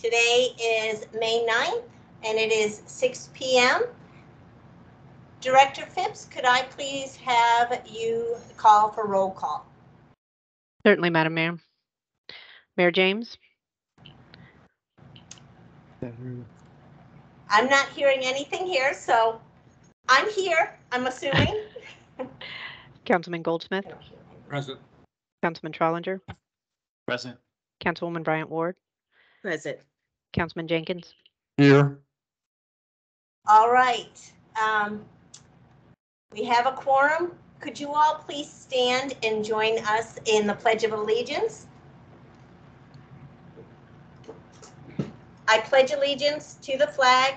Today is May 9th, and it is 6 p.m. Director Phipps, could I please have you call for roll call? Certainly, Madam Mayor. Mayor James? I'm not hearing anything here, so I'm here, I'm assuming. Councilman Goldsmith? Present. Councilman Trollinger? Present. Councilwoman Bryant Ward? Present. Councilman Jenkins? Here. All right. We have a quorum. Could you all please stand and join us in the Pledge of Allegiance? I pledge allegiance to the flag,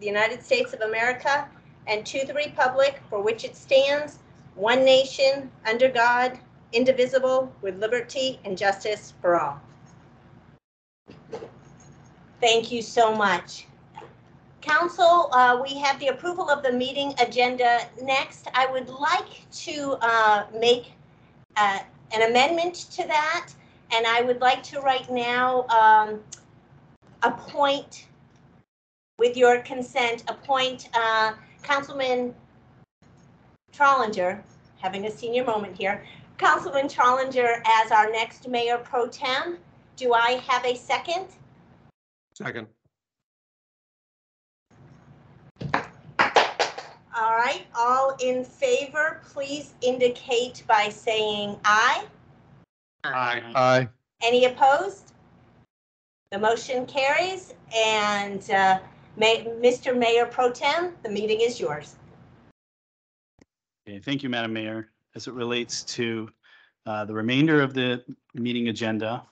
the United States of America, and to the republic for which it stands, one nation, under God, indivisible, with liberty and justice for all. Thank you so much. Council, we have the approval of the meeting agenda. Next, I would like to make an amendment to that, and I would like to right now appoint, with your consent, appoint Councilman Trollinger, having a senior moment here, Councilman Trollinger as our next Mayor Pro Tem. Do I have a second? Second. All right, all in favor, please indicate by saying aye. Aye. Aye. Any opposed? The motion carries, and Mr. Mayor Pro Tem, the meeting is yours. Okay, thank you, Madam Mayor. As it relates to the remainder of the meeting agenda,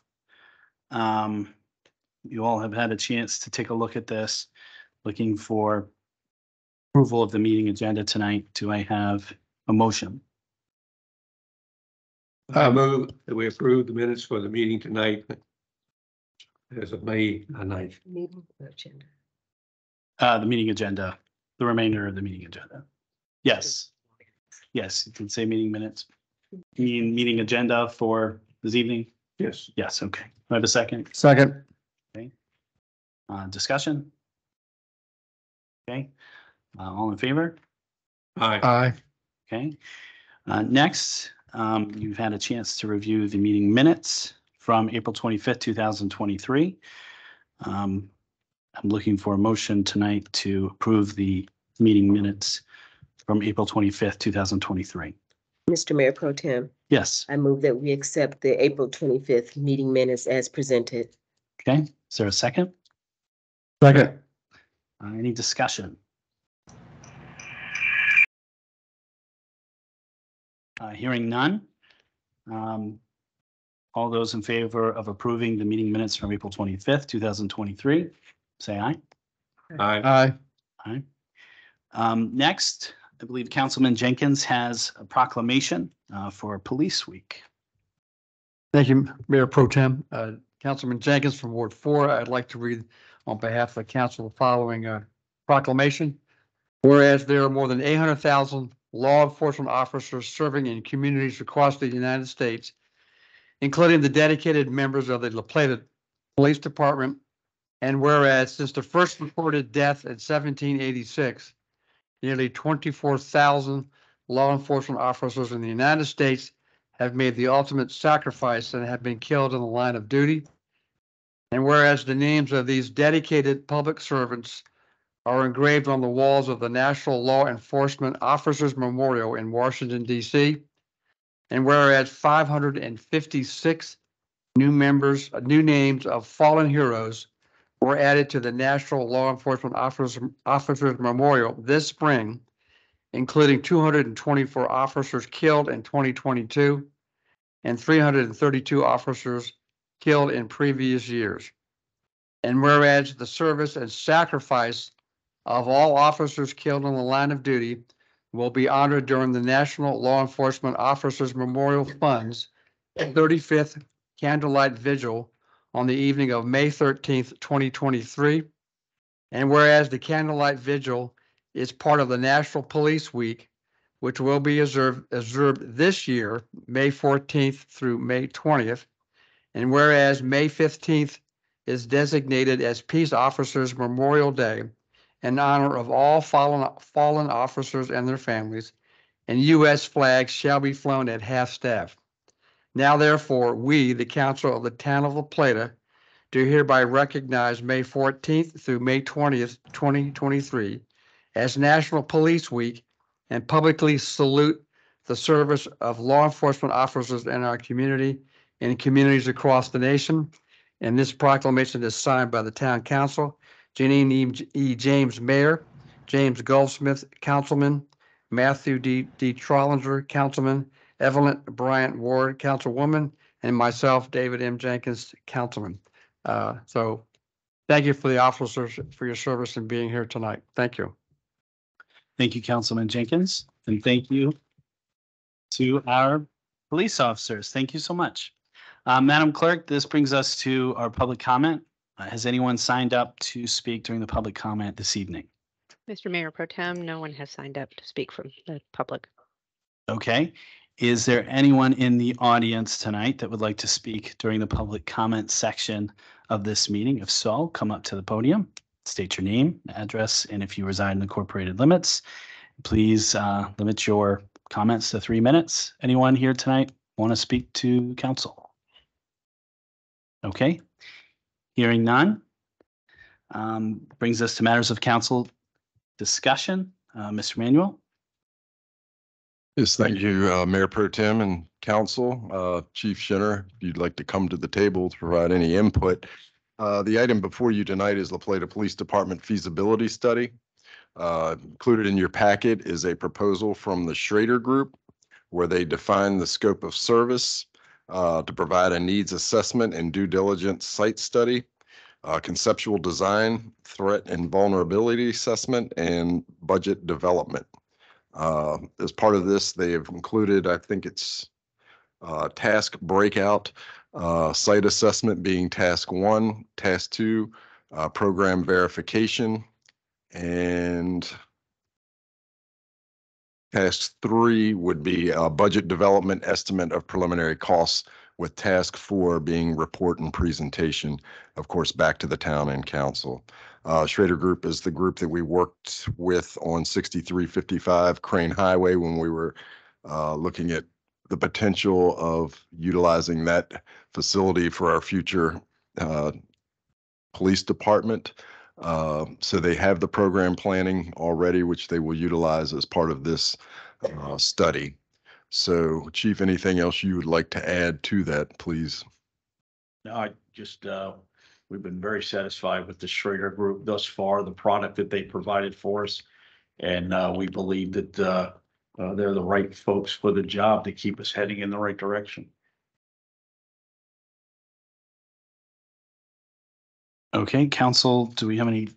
you all have had a chance to take a look at this, looking for approval of the meeting agenda tonight. Do I have a motion? I move that we approve the minutes for the meeting tonight as of May 9th. Meeting agenda. The meeting agenda, the remainder of the meeting agenda. Yes. Yes, you can say meeting minutes. You mean meeting agenda for this evening? Yes. Yes, okay. Do I have a second? Second. Okay. Discussion? Okay. All in favor? Aye. Aye. Okay. Next, you've had a chance to review the meeting minutes from April 25th, 2023. I'm looking for a motion tonight to approve the meeting minutes from April 25th, 2023. Mr. Mayor Pro Tem, Yes. I move that we accept the April 25th meeting minutes as presented. Okay. Is there a second? Second. Any discussion? Hearing none. All those in favor of approving the meeting minutes from April 25th, 2023, say aye. Aye. Aye. Aye. Next, I believe Councilman Jenkins has a proclamation for Police Week. Thank you, Mayor Pro Tem. Councilman Jenkins from Ward 4. I'd like to read on behalf of the council the following proclamation. Whereas there are more than 800,000 law enforcement officers serving in communities across the United States, including the dedicated members of the La Plata Police Department. And whereas since the first reported death in 1786, nearly 24,000 law enforcement officers in the United States have made the ultimate sacrifice and have been killed in the line of duty. And whereas the names of these dedicated public servants are engraved on the walls of the National Law Enforcement Officers Memorial in Washington, D.C. And whereas 556 new names of fallen heroes were added to the National Law Enforcement Officers Memorial this spring, including 224 officers killed in 2022 and 332 officers killed in previous years. And whereas the service and sacrifice of all officers killed on the line of duty will be honored during the National Law Enforcement Officers Memorial Fund's 35th Candlelight Vigil on the evening of May 13th, 2023. And whereas the Candlelight Vigil is part of the National Police Week, which will be observed this year, May 14th through May 20th. And whereas May 15th is designated as Peace Officers Memorial Day in honor of all fallen officers and their families, and U.S. flags shall be flown at half-staff. Now therefore, we, the Council of the Town of La Plata, do hereby recognize May 14th through May 20th, 2023 as National Police Week and publicly salute the service of law enforcement officers in our community and communities across the nation. And this proclamation is signed by the Town Council, Janine E. James, Mayor, James Goldsmith, Councilman, Matthew D. Trollinger, Councilman, Evelyn Bryant Ward, Councilwoman, and myself, David M. Jenkins, Councilman. So thank you for the officers for your service and being here tonight. Thank you. Thank you, Councilman Jenkins, and thank you to our police officers. Thank you so much. Madam Clerk, this brings us to our public comment. Has anyone signed up to speak during the public comment this evening? Mr. Mayor Pro Tem, no one has signed up to speak from the public. Okay. Is there anyone in the audience tonight that would like to speak during the public comment section of this meeting? If so, come up to the podium, state your name, address, and if you reside in the incorporated limits, please limit your comments to 3 minutes. Anyone here tonight want to speak to council? Okay. Hearing none. Brings us to matters of council discussion. Mr. Manuel? Yes, thank you, Mayor Pro Tem and Council. Chief Shinner, if you'd like to come to the table to provide any input. The item before you tonight is La Plata Police Department feasibility study. Included in your packet is a proposal from the Schrader Group where they define the scope of service to provide a needs assessment and due diligence site study, conceptual design, threat and vulnerability assessment, and budget development. As part of this, they have included, I think it's task breakout, site assessment being task 1, task 2, program verification, and task 3 would be budget development estimate of preliminary costs, with task 4 being report and presentation, of course, back to the town and council. Schrader Group is the group that we worked with on 6355 Crane Highway when we were looking at the potential of utilizing that facility for our future police department. So they have the program planning already, which they will utilize as part of this study. So, Chief, anything else you would like to add to that, please? No, I just, we've been very satisfied with the Schrader Group thus far, the product that they provided for us. And we believe that they're the right folks for the job to keep us heading in the right direction. Okay, council, do we have any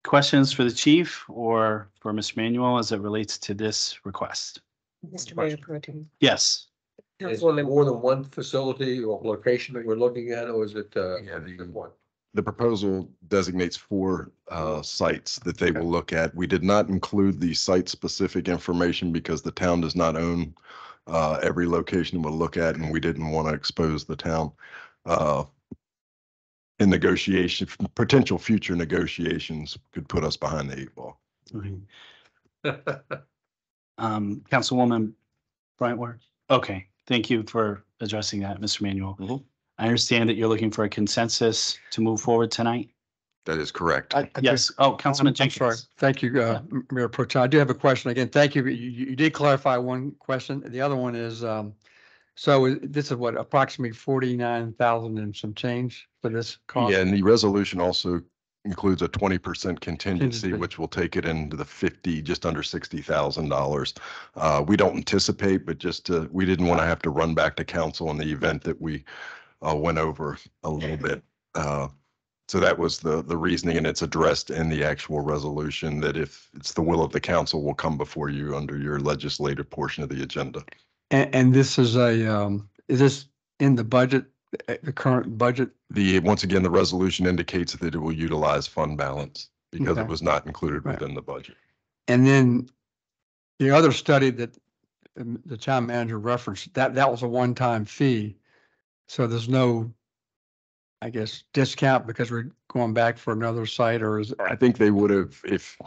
questions for the chief or for Mr. Manuel as it relates to this request? Mr. Mayor Pro Tem. Yes. Is it more than one facility or location that we're looking at, or is it one? The proposal designates 4 sites that they will look at. We did not include the site-specific information because the town does not own every location we'll look at, and we didn't want to expose the town in negotiation. Potential future negotiations could put us behind the 8 ball. Councilwoman Bryant Ward. Okay, thank you for addressing that, Mr. Manuel. I understand that you're looking for a consensus to move forward tonight. That is correct. Yes. Oh, Councilman I'm sorry. Jenkins. Thank you, Mayor Pro Tem. I do have a question. Again, thank you. You did clarify one question. The other one is, so this is what, approximately 49,000 and some change for this cost? Yeah, and the resolution also includes a 20% contingency, Contingency. which will take it into the just under $60,000. We don't anticipate, but we didn't want to have to run back to council in the event that we went over a little bit. So that was the reasoning, and it's addressed in the actual resolution that if it's the will of the council, will come before you under your legislative portion of the agenda. And this is is this in the budget, the current budget? Once again, the resolution indicates that it will utilize fund balance because Okay. it was not included Right. within the budget. And then the other study that the town manager referenced, that was a one-time fee. So there's no I guess, discount because we're going back for another site, or is, I think they would have, if,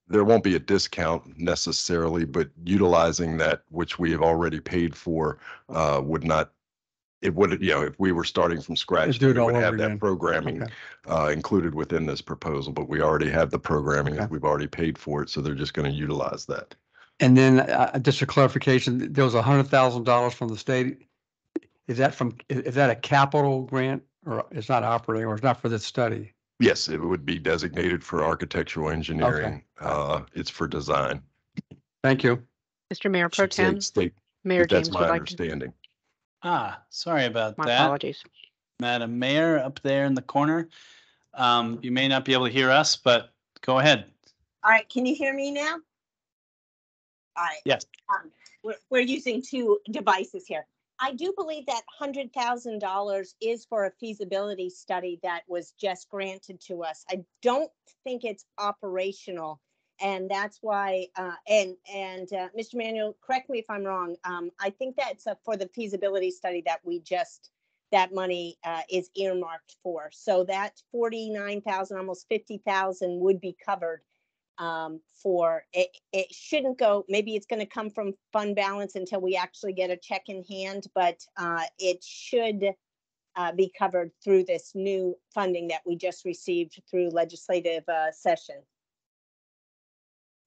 there won't be a discount necessarily, but utilizing that which we have already paid for would not, it would, if we were starting from scratch, do we it all would over have that again? programming Okay. included within this proposal, but we already have the programming, Okay. we've already paid for it, so they're just going to utilize that. And then just a clarification, there was $100,000 from the state. Is that a capital grant, or it's not operating, or it's not for this study? Yes, it would be designated for architectural engineering. It's for design. Thank you. Mr. Mayor Pro Should say Tem, state, Mayor but that's James my would like to, understanding. Sorry about my that. apologies. Madam Mayor up there in the corner. You may not be able to hear us, but go ahead. All right, can you hear me now? All right. Yes. We're using two devices here. I do believe that $100,000 is for a feasibility study that was just granted to us. I don't think it's operational. And that's why, Mr. Manuel, correct me if I'm wrong. I think that's for the feasibility study that that money is earmarked for. So that 49,000, almost 50,000 would be covered for it. It shouldn't go, maybe it's going to come from fund balance until we actually get a check in hand, but it should be covered through this new funding that we just received through legislative session.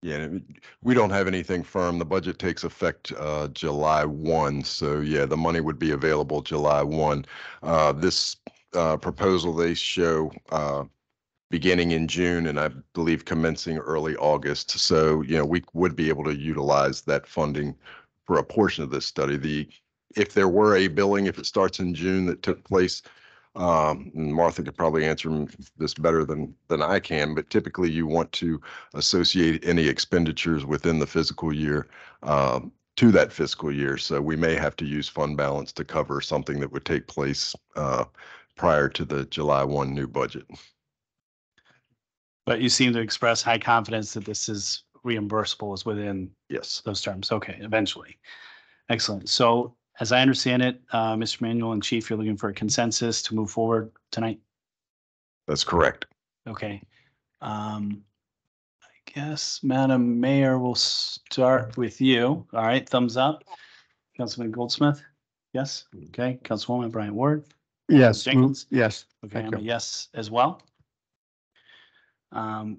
Yeah, we don't have anything firm. The budget takes effect July 1. So yeah, the money would be available July 1. This proposal, they show beginning in June and I believe commencing early August. So, we would be able to utilize that funding for a portion of this study. If there were a billing, if it starts in June that took place, and Martha could probably answer this better than I can, but typically you want to associate any expenditures within the fiscal year to that fiscal year. So we may have to use fund balance to cover something that would take place prior to the July 1 new budget. But you seem to express high confidence that this is reimbursable is within Yes. those terms. Okay, eventually. Excellent. So as I understand it, Mr. Manuel and Chief, you're looking for a consensus to move forward tonight? That's correct. Okay. I guess Madam Mayor, we'll start with you. All right, thumbs up. Councilman Goldsmith? Yes? Okay. Councilwoman Bryant Ward? Yes. Jenkins? Yes. Okay, Thank I'm a you. yes as well.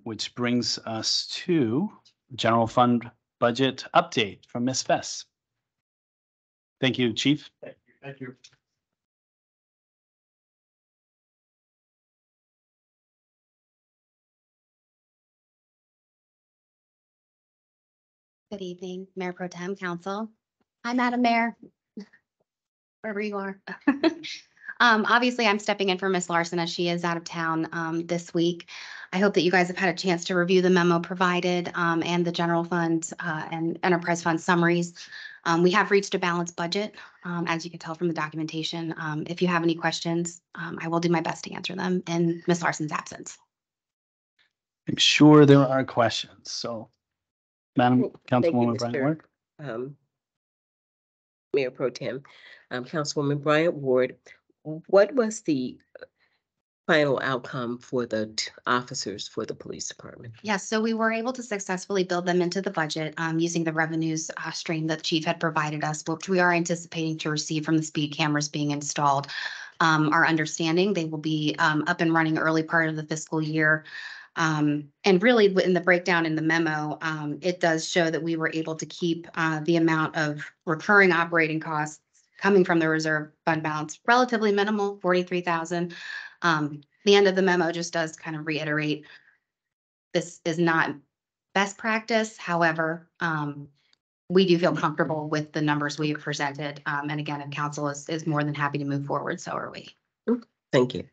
Which brings us to general fund budget update from Ms. Vess. Thank you, Chief. Thank you. Good evening, Mayor Pro Tem, Council. Hi, Madam Mayor. Wherever you are. Obviously, I'm stepping in for Ms. Larson as she is out of town this week. I hope that you guys have had a chance to review the memo provided and the general fund and enterprise fund summaries. We have reached a balanced budget, as you can tell from the documentation. If you have any questions, I will do my best to answer them in Ms. Larson's absence. I'm sure there are questions. So, Madam Thank you, Councilwoman Bryant Ward. Mayor Pro Tem, Councilwoman Bryant Ward, what was the final outcome for the officers for the police department? Yes, so we were able to successfully build them into the budget using the revenues stream that the chief had provided us, which we are anticipating to receive from the speed cameras being installed. Our understanding, they will be up and running early part of the fiscal year. And really in the breakdown in the memo, it does show that we were able to keep the amount of recurring operating costs coming from the reserve fund balance relatively minimal, 43,000. The end of the memo just does kind of reiterate this is not best practice. However, we do feel comfortable with the numbers we have presented. And again, if council is more than happy to move forward, so are we. Thank you.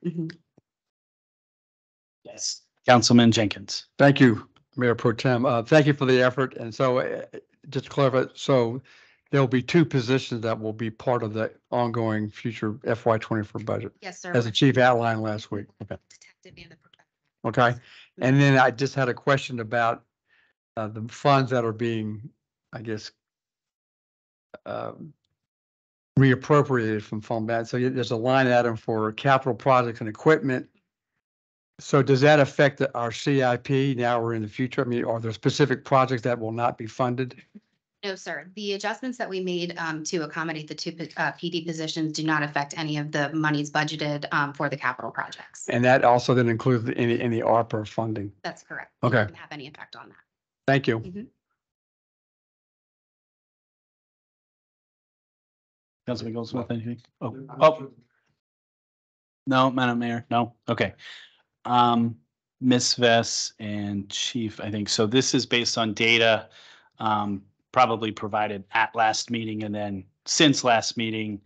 Yes. Councilman Jenkins. Thank you, Mayor Pro Tem. Thank you for the effort. And so just to clarify, so there'll be two positions that will be part of the ongoing future FY24 budget. Yes, sir. As the chief outlined last week. Okay. Detective and the protective. Okay. And then I just had a question about the funds that are being, I guess, reappropriated from fund balance. So there's a line item for capital projects and equipment. So does that affect our CIP now or in the future? I mean, are there specific projects that will not be funded? No, sir. The adjustments that we made to accommodate the two PD positions do not affect any of the monies budgeted for the capital projects. And that also then includes any ARPA funding. That's correct. Okay. It doesn't have any effect on that. Thank you. Mhm. Councilman Goldsmith, anything? Oh, no, Madam Mayor, no, okay. Ms. Vess and Chief, I think, so this is based on data probably provided at last meeting and then since last meeting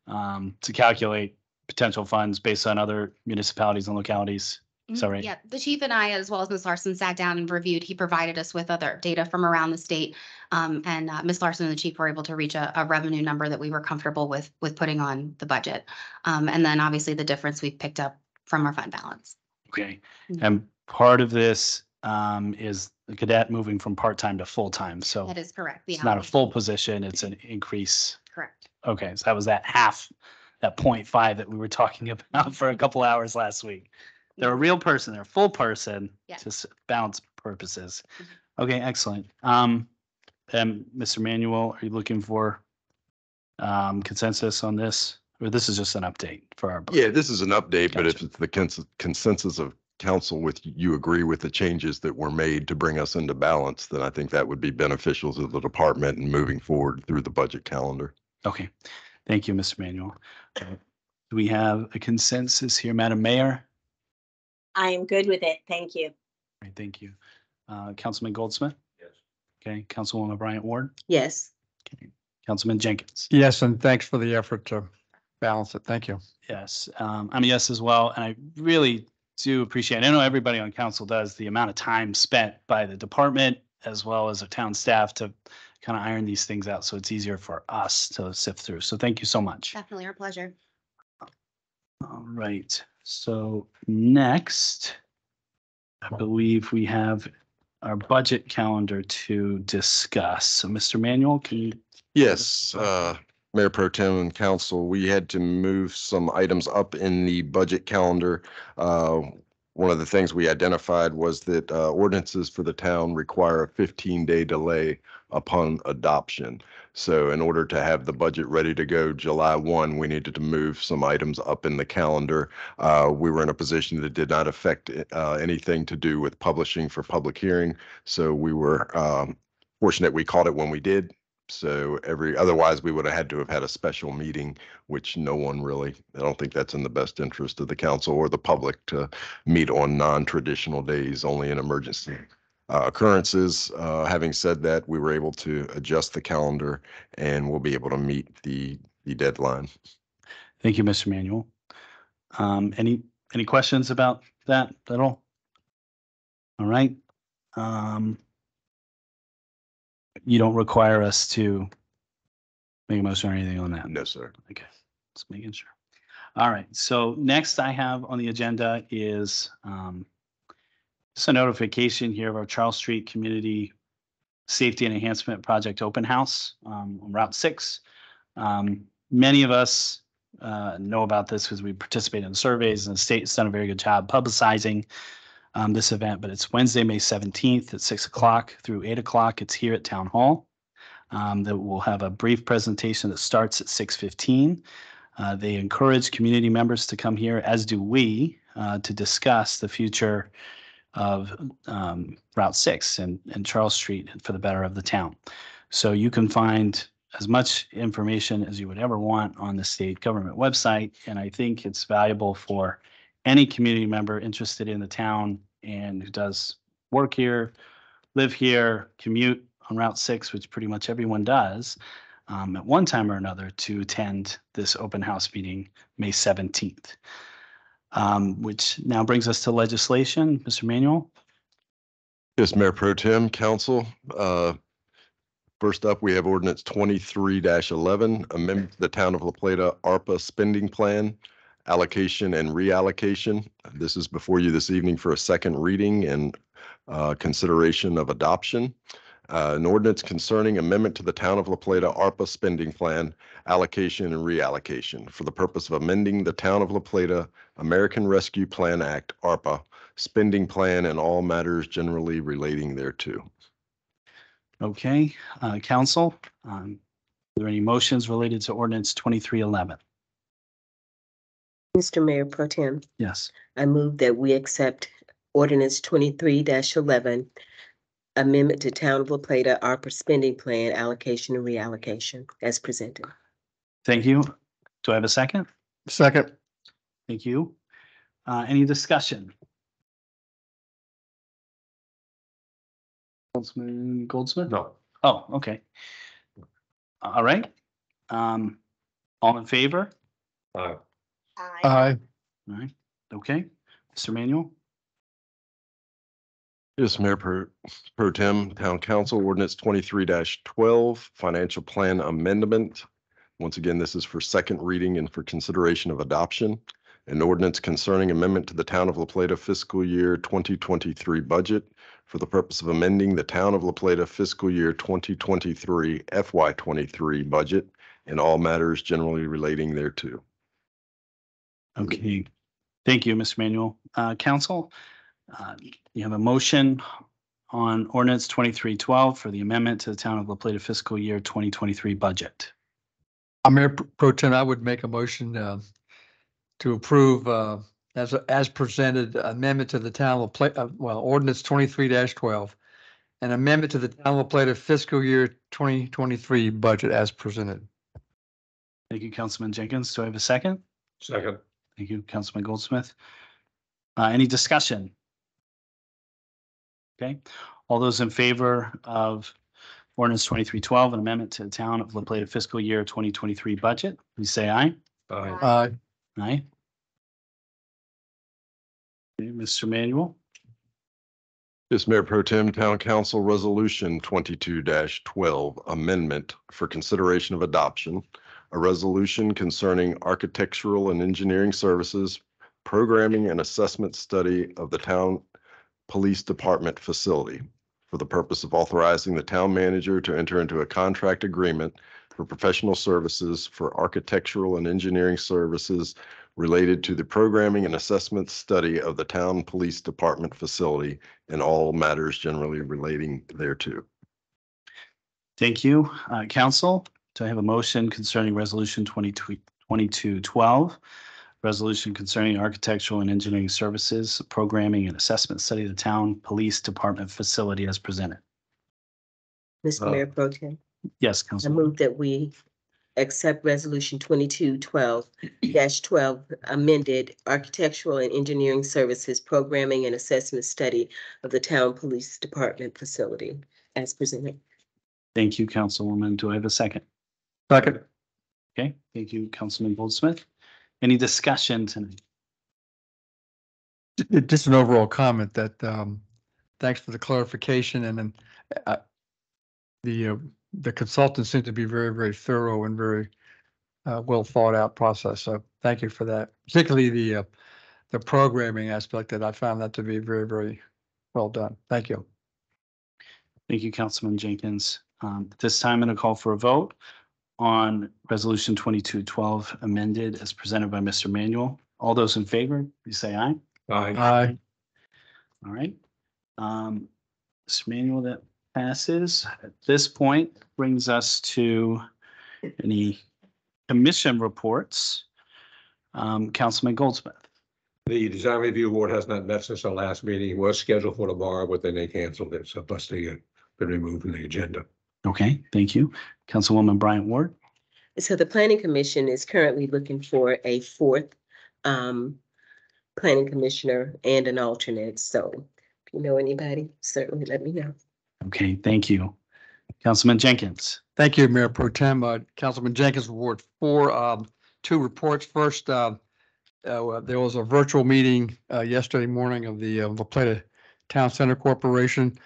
to calculate potential funds based on other municipalities and localities. Is that right? Yeah, the chief and I, as well as Ms. Larson, sat down and reviewed. He provided us with other data from around the state. And Ms. Larson and the chief were able to reach a revenue number that we were comfortable with putting on the budget. And then obviously the difference we picked up from our fund balance. Okay, Mhm. and part of this is the cadet moving from part-time to full-time, so That is correct. it's not a full position, it's an increase. Correct. Okay, so that was that half, that 0.5 that we were talking about for a couple hours last week. They're a real person, they're a full person, Yeah. just balance purposes. Okay, excellent. And Mr. Manuel, are you looking for consensus on this? Or this is just an update for our? Yeah, this is an update, but if Gotcha. it's the consensus of council with you agree with the changes that were made to bring us into balance, then I think that would be beneficial to the department and moving forward through the budget calendar. Okay, thank you, Mr. Manuel. Do we have a consensus here, Madam Mayor? I am good with it. Thank you. All right, thank you. Councilman Goldsmith? Yes. Okay, Councilwoman Bryant Ward? Yes. Okay, Councilman Jenkins? Yes, and thanks for the effort to balance it. Thank you. Yes, I'm a yes as well, and I really do appreciate, I know everybody on council does, the amount of time spent by the department as well as the town staff to kind of iron these things out, so it's easier for us to sift through. So thank you so much. Definitely our pleasure. All right, so next, I believe we have our budget calendar to discuss. So Mr. Manuel, can you? Yes, Mayor Pro Tem and Council, we had to move some items up in the budget calendar. One of the things we identified was that ordinances for the town require a 15-day delay upon adoption. So in order to have the budget ready to go July 1, we needed to move some items up in the calendar. We were in a position that did not affect anything to do with publishing for public hearing. So we were fortunate we caught it when we did. So otherwise we would have had to have had a special meeting, which no one really, I don't think that's in the best interest of the council or the public to meet on non-traditional days, only in emergency occurrences. Having said that, we were able to adjust the calendar and we'll be able to meet the deadline. Thank you, Mr. Manuel. Any questions about that at all? All right. You don't require us to make a motion or anything on that? No, sir. Okay, just making sure. All right, so next I have on the agenda is just a notification here of our Charles Street Community Safety and Enhancement Project Open House on Route 6. Many of us know about this because we participate in surveys, and the state's done a very good job publicizing this event, but it's Wednesday, May 17th at 6 o'clock through 8 o'clock. It's here at Town Hall. That will have a brief presentation that starts at 6:15. They encourage community members to come here, as do we, to discuss the future of Route 6 and Charles Street for the better of the town. So you can find as much information as you would ever want on the state government website, and I think it's valuable for any community member interested in the town and who does work here, live here, commute on Route 6, which pretty much everyone does, at one time or another, to attend this open house meeting, May 17th. Which now brings us to legislation. Mr. Manuel? Yes, Mayor Pro Tem, Council. First up, we have Ordinance 23-11, amend the Town of La Plata ARPA spending plan, allocation and reallocation. This is before you this evening for a second reading and consideration of adoption. An ordinance concerning amendment to the Town of La Plata ARPA spending plan, allocation and reallocation for the purpose of amending the Town of La Plata American Rescue Plan Act, ARPA, spending plan and all matters generally relating thereto. Okay, council, are there any motions related to ordinance 2311? Mr. Mayor Pro Tem, Yes. I move that we accept ordinance 23-11, amendment to Town of La Plata ARPA spending plan, allocation and reallocation as presented. Thank you. Do I have a second? Second. Thank you. Any discussion? Councilman Goldsmith? No. Oh, okay. All right. All in favor? Aye. Aye. All right. Okay. Mr. Manuel? Yes, Mayor Pro Tem, Town Council Ordinance 23-12, Financial Plan Amendment. Once again, this is for second reading and for consideration of adoption. An ordinance concerning amendment to the Town of La Plata fiscal year 2023 budget for the purpose of amending the Town of La Plata fiscal year 2023 FY23 budget and all matters generally relating thereto. Okay. Thank you, Mr. Manuel. Council, you have a motion on ordinance 2312 for the amendment to the Town of La Plata fiscal year 2023 budget. Mayor Pro Tem, I would make a motion to approve as presented amendment to the Town of Plata, ordinance 23-12, an amendment to the Town of Plata fiscal year 2023 budget as presented. Thank you, Councilman Jenkins. Do I have a second? Second. Thank you, Councilman Goldsmith. Any discussion? Okay. All those in favor of ordinance 2312, an amendment to the Town of La Plata fiscal year 2023 budget, please say aye. Aye. Aye. Aye. Okay, Mr. Manuel? Yes, Mayor Pro Tem, Town Council Resolution 22-12, Amendment for consideration of adoption. A resolution concerning architectural and engineering services, programming and assessment study of the Town Police Department facility for the purpose of authorizing the town manager to enter into a contract agreement for professional services for architectural and engineering services related to the programming and assessment study of the Town Police Department facility and all matters generally relating thereto. Thank you. Council, do I have a motion concerning resolution 2212? Resolution concerning architectural and engineering services, programming and assessment study of the Town Police Department facility as presented. Mr. Mayor Pro Tem, Yes, I Councilman. move that we accept resolution 22-12 amended architectural and engineering services, programming and assessment study of the Town Police Department facility as presented. Thank you, Councilwoman. Do I have a second? Second. Okay, thank you, Councilman Goldsmith. Any discussion tonight? Just an overall comment that thanks for the clarification, and then the consultants seem to be very, very thorough and very well thought out process. So thank you for that. Particularly the programming aspect, that I found that to be very, very well done. Thank you. Thank you, Councilman Jenkins. At this time, I'm going to call for a vote on resolution 2212 amended as presented by Mr. Manuel. All those in favor, please say aye. Aye. Aye. All right. Mr. Manuel, that passes. At this point, brings us to any commission reports. Councilman Goldsmith. The Design Review Board has not met since our last meeting. It was scheduled for tomorrow, but then they canceled it, so thus they been removed from the agenda. Okay, thank you. Councilwoman Bryant Ward. So the Planning Commission is currently looking for a fourth planning commissioner and an alternate. So if you know anybody, certainly let me know. Okay, thank you. Councilman Jenkins. Thank you, Mayor Pro Tem. Councilman Jenkins, Ward 4, 2 reports. First, there was a virtual meeting yesterday morning of the La Plata Town Center Corporation.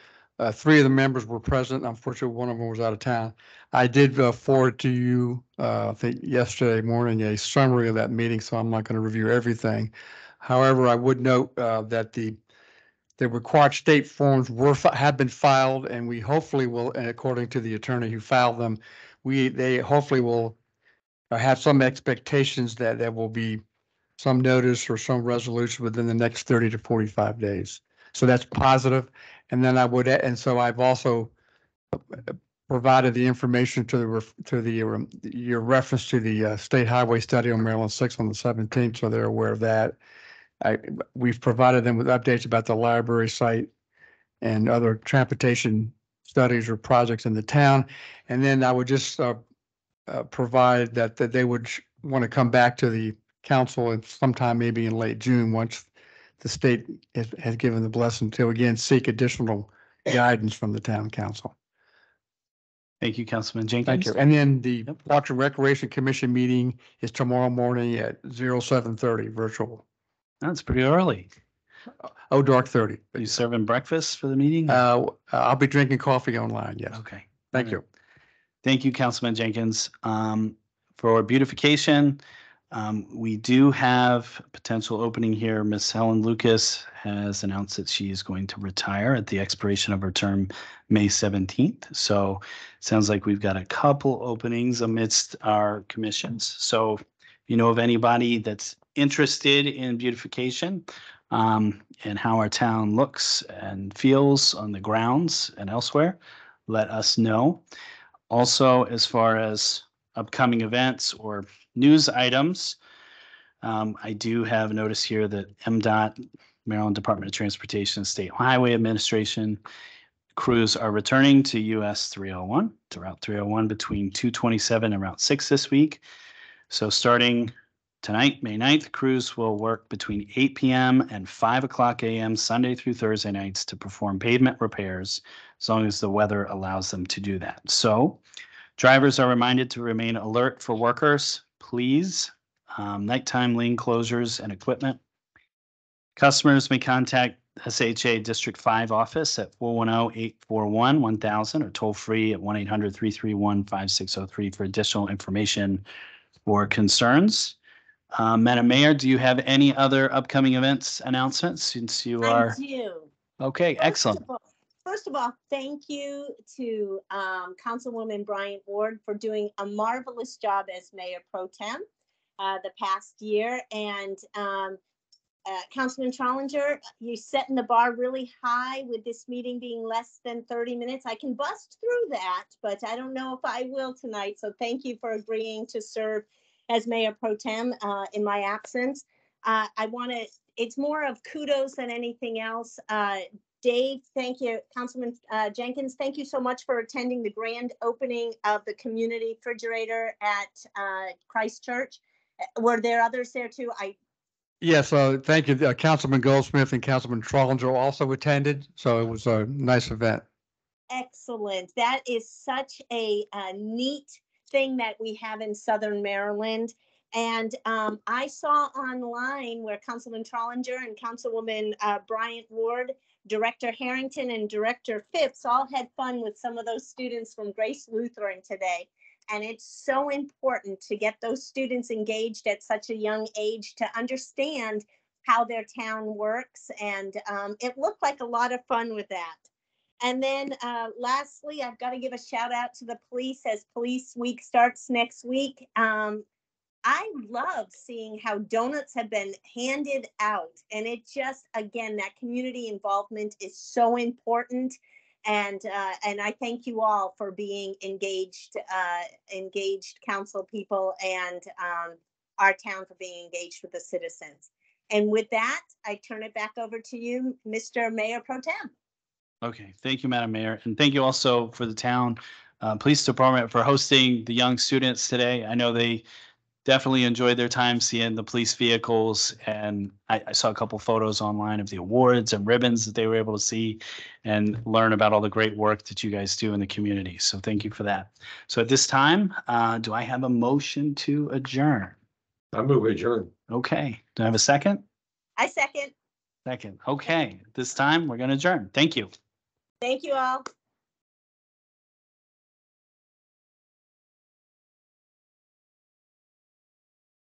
3 of the members were present. Unfortunately, one of them was out of town. I did forward to you, I think yesterday morning, a summary of that meeting, so I'm not going to review everything. However, I would note that the the required state forms have been filed, and we hopefully will, and according to the attorney who filed them, they hopefully will have some expectations that there will be some notice or some resolution within the next 30 to 45 days. So that's positive. And then and so I've also provided the information your reference to the state highway study on Maryland 6 on the 17th, so they're aware of that. We've provided them with updates about the library site and other transportation studies or projects in the town. And then I would just provide that they would want to come back to the council at sometime maybe in late June, once the state has given the blessing to again seek additional guidance from the town council. Thank you, Councilman Jenkins. Thank you. And then the Parks and Recreation Commission meeting is tomorrow morning at 07:30 virtual. That's pretty early. Oh, dark 30. Are you serving breakfast for the meeting? I'll be drinking coffee online. Yes. Okay. Thank you. Thank you, Councilman Jenkins. For beautification, we do have a potential opening here. Miss Helen Lucas has announced that she is going to retire at the expiration of her term, May 17th. So it sounds like we've got a couple openings amidst our commissions. So if you know of anybody that's interested in beautification, and how our town looks and feels on the grounds and elsewhere, let us know. Also, as far as upcoming events or news items, I do have a notice here that MDOT, Maryland Department of Transportation and State Highway Administration crews are returning to US 301, to Route 301 between 227 and Route 6 this week. So starting tonight, May 9th, crews will work between 8 p.m. and 5 o'clock a.m. Sunday through Thursday nights to perform pavement repairs, as long as the weather allows them to do that. So drivers are reminded to remain alert for workers, please. Nighttime lane closures and equipment. Customers may contact SHA District 5 office at 410-841-1000 or toll free at 1-800-331-5603 for additional information or concerns. Madam Mayor, do you have any other upcoming events announcements since you are? I do. Okay, excellent. First of all, thank you to Councilwoman Bryant Ward for doing a marvelous job as Mayor Pro Tem the past year. And Councilman Trollinger, you're setting the bar really high with this meeting being less than 30 minutes. I can bust through that, but I don't know if I will tonight. So thank you for agreeing to serve as Mayor Pro Tem in my absence. It's more of kudos than anything else. Dave, thank you. Councilman Jenkins, thank you so much for attending the grand opening of the community refrigerator at Christ Church. Were there others there too? Yes, thank you. Councilman Goldsmith and Councilman Trollinger also attended, so it was a nice event. Excellent. That is such a neat thing that we have in Southern Maryland. And I saw online where Councilman Trollinger and Councilwoman Bryant Ward, Director Harrington and Director Phipps all had fun with some of those students from Grace Lutheran today. And it's so important to get those students engaged at such a young age to understand how their town works. And it looked like a lot of fun with that. And then lastly, I've got to give a shout out to the police as Police Week starts next week. I love seeing how donuts have been handed out. And it just, again, that community involvement is so important. And I thank you all for being engaged council people and our town for being engaged with the citizens. And with that, I turn it back over to you, Mr. Mayor Pro Tem. Okay, thank you, Madam Mayor. And thank you also for the town police department for hosting the young students today. I know they definitely enjoyed their time seeing the police vehicles, and I saw a couple photos online of the awards and ribbons that they were able to see and learn about all the great work that you guys do in the community. So thank you for that. So at this time, do I have a motion to adjourn? I move adjourn. Okay, do I have a second? I second. Second. Okay, this time we're going to adjourn. Thank you. Thank you all.